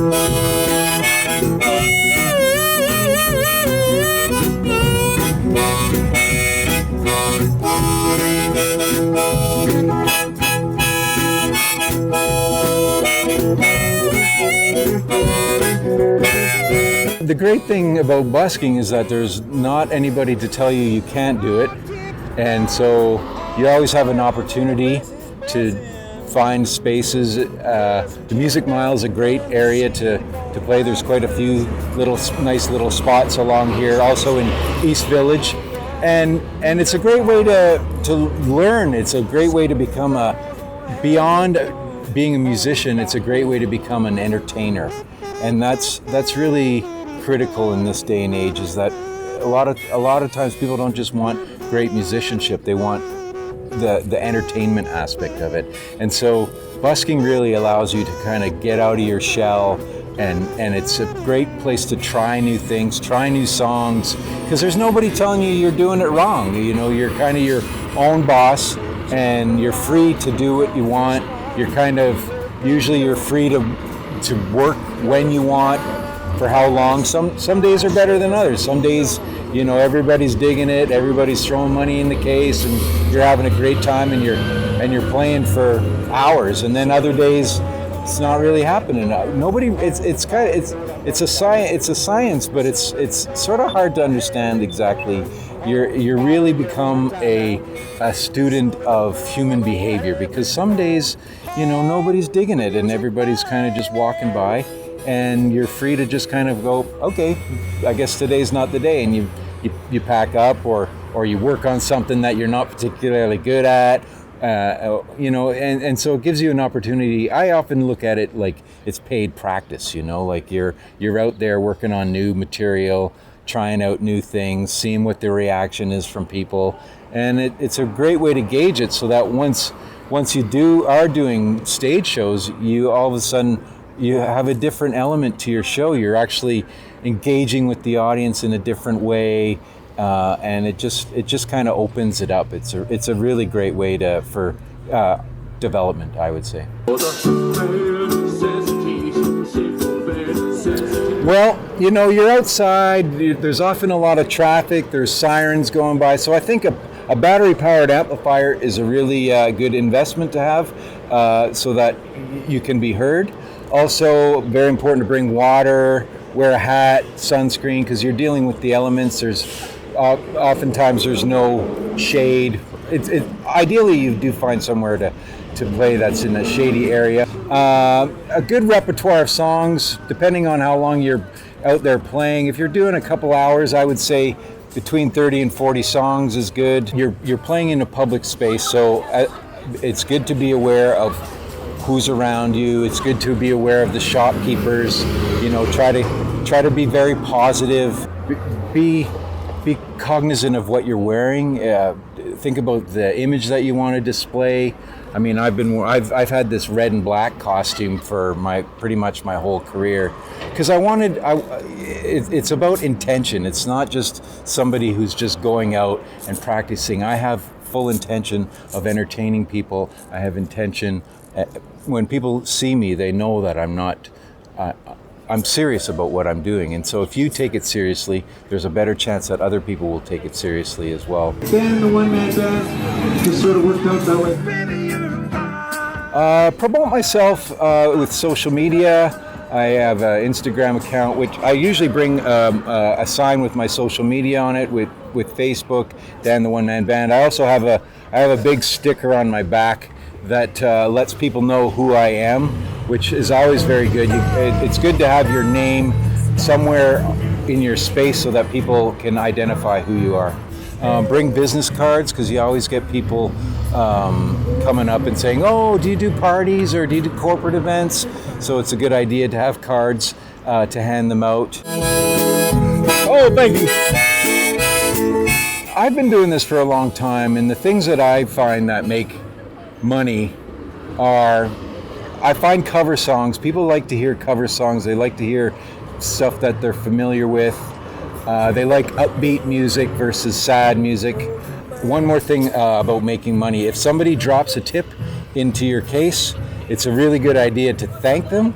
The great thing about busking is that there's not anybody to tell you can't do it, and so you always have an opportunity to find spaces. The Music Mile is a great area to play. There's quite a few nice little spots along here, also in East Village, and it's a great way to learn. It's a great way to become beyond being a musician. It's a great way to become an entertainer, and that's really critical in this day and age, is that a lot of times people don't just want great musicianship, they want the entertainment aspect of it. And so busking really allows you to kind of get out of your shell, and it's a great place to try new things, try new songs, because there's nobody telling you you're doing it wrong. You know, you're kind of your own boss, and you're free to do what you want. Usually you're free to work when you want, for how long. Some days are better than others. Some days, you know, everybody's digging it, everybody's throwing money in the case, and you're having a great time, and you're playing for hours. And then other days, it's not really happening. It's a science, but it's sort of hard to understand exactly. You really become a student of human behavior, because some days, you know, nobody's digging it, and everybody's kind of just walking by. And you're free to just kind of go, okay, I guess today's not the day, and you pack up, or you work on something that you're not particularly good at, you know, and so it gives you an opportunity. I often look at it like it's paid practice, you know, like you're out there working on new material, trying out new things, seeing what the reaction is from people, and it's a great way to gauge it, so that once you are doing stage shows, you all of a sudden you have a different element to your show. You're actually engaging with the audience in a different way, and it just kind of opens it up. It's a really great way for development, I would say. Well, you know, you're outside. There's often a lot of traffic. There's sirens going by, so I think a battery-powered amplifier is a really good investment to have, so that you can be heard. Also, very important to bring water, wear a hat, sunscreen, because you're dealing with the elements. There's oftentimes there's no shade. Ideally, you do find somewhere to play that's in a shady area. A good repertoire of songs, depending on how long you're out there playing. If you're doing a couple hours, I would say between 30 and 40 songs is good. You're playing in a public space, so it's good to be aware of who's around you. It's good to be aware of the shopkeepers. You know, try to be very positive. Be cognizant of what you're wearing. Think about the image that you want to display. I mean, I've had this red and black costume for pretty much my whole career, because it's about intention. It's not just somebody who's just going out and practicing. I have full intention of entertaining people. I have intention. When people see me, they know that I'm serious about what I'm doing. And so if you take it seriously, there's a better chance that other people will take it seriously as well. Band, the one-man band, just sort of worked out that way. Promote myself with social media. I have an Instagram account, which I usually bring a sign with my social media on it, with Facebook, Dan the One Man Band. I also have a big sticker on my back that lets people know who I am, which is always very good. It's good to have your name somewhere in your space so that people can identify who you are. Bring business cards, because you always get people coming up and saying, oh, do you do parties or do you do corporate events? So it's a good idea to have cards to hand them out. Oh, thank you. I've been doing this for a long time, and the things that I find that make money are, I find cover songs. People like to hear cover songs. They like to hear stuff that they're familiar with. They like upbeat music versus sad music. One more thing about making money. If somebody drops a tip into your case, it's a really good idea to thank them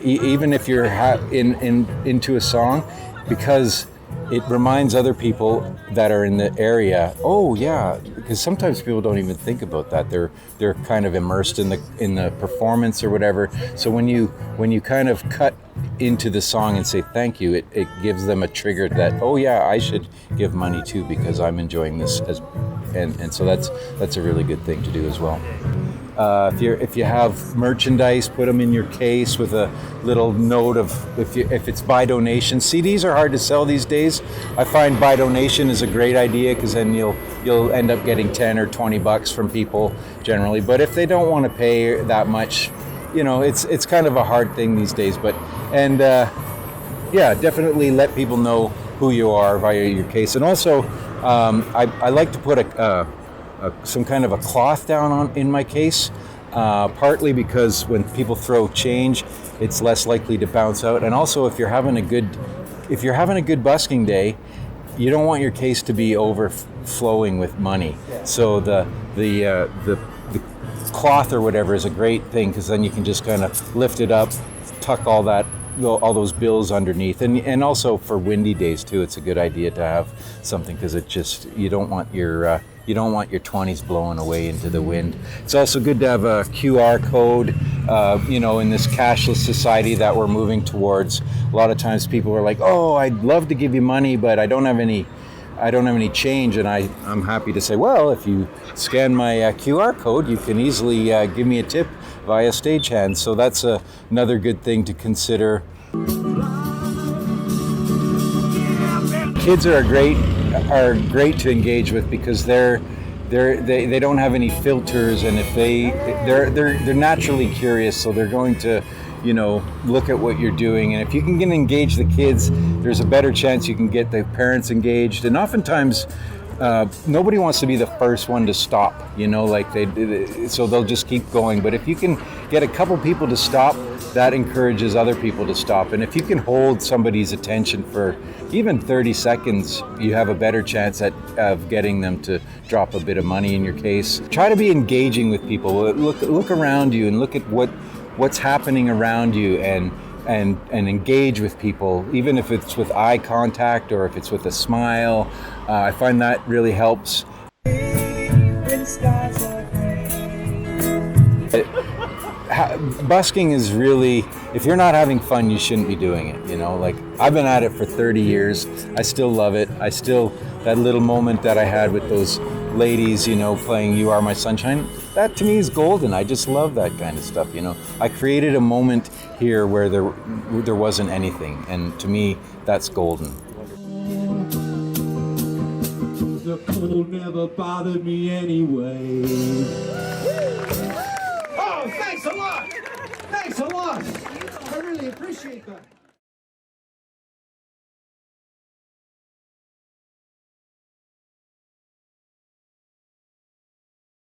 even if you're into a song, because it reminds other people that are in the area. Oh yeah, because sometimes people don't even think about that. They're kind of immersed in the performance or whatever. So when you kind of cut into the song and say thank you, it gives them a trigger that, oh yeah, I should give money too because I'm enjoying this and so that's a really good thing to do as well. If you have merchandise, put them in your case with a little note of if it's by donation. CDs are hard to sell these days. I find by donation is a great idea because then you'll end up getting 10 or 20 bucks from people generally. But if they don't want to pay that much, it's kind of a hard thing these days. But yeah, definitely let people know who you are via your case. And also, I like to put some kind of a cloth down in my case, partly because when people throw change, it's less likely to bounce out. And also, if you're having a good busking day, you don't want your case to be overflowing with money. So the cloth or whatever is a great thing because then you can just kind of lift it up, tuck all those bills underneath, and also for windy days too, it's a good idea to have something because you don't want your 20s blowing away into the wind. It's also good to have a QR code. In this cashless society that we're moving towards, a lot of times people are like, "Oh, I'd love to give you money, but I don't have any change." And I'm happy to say, well, if you scan my QR code, you can easily give me a tip via stagehand. So that's another good thing to consider. Kids are great to engage with because they don't have any filters, and if they're naturally curious, so they're going to look at what you're doing. And if you can engage the kids, there's a better chance you can get the parents engaged. And oftentimes nobody wants to be the first one to stop, so they'll just keep going. But if you can get a couple people to stop, that encourages other people to stop. And if you can hold somebody's attention for even 30 seconds, you have a better chance of getting them to drop a bit of money in your case. Try to be engaging with people. Look around you and look at what's happening around you and engage with people, even if it's with eye contact or if it's with a smile. I find that really helps. Busking is really, if you're not having fun, you shouldn't be doing it. I've been at it for 30 years. I still love it. That little moment that I had with those ladies, playing You Are My Sunshine, that to me is golden. I just love that kind of stuff. I created a moment here where there wasn't anything, and to me, that's golden. The cold never bothered me anyway. Oh, thanks a lot. I really appreciate that.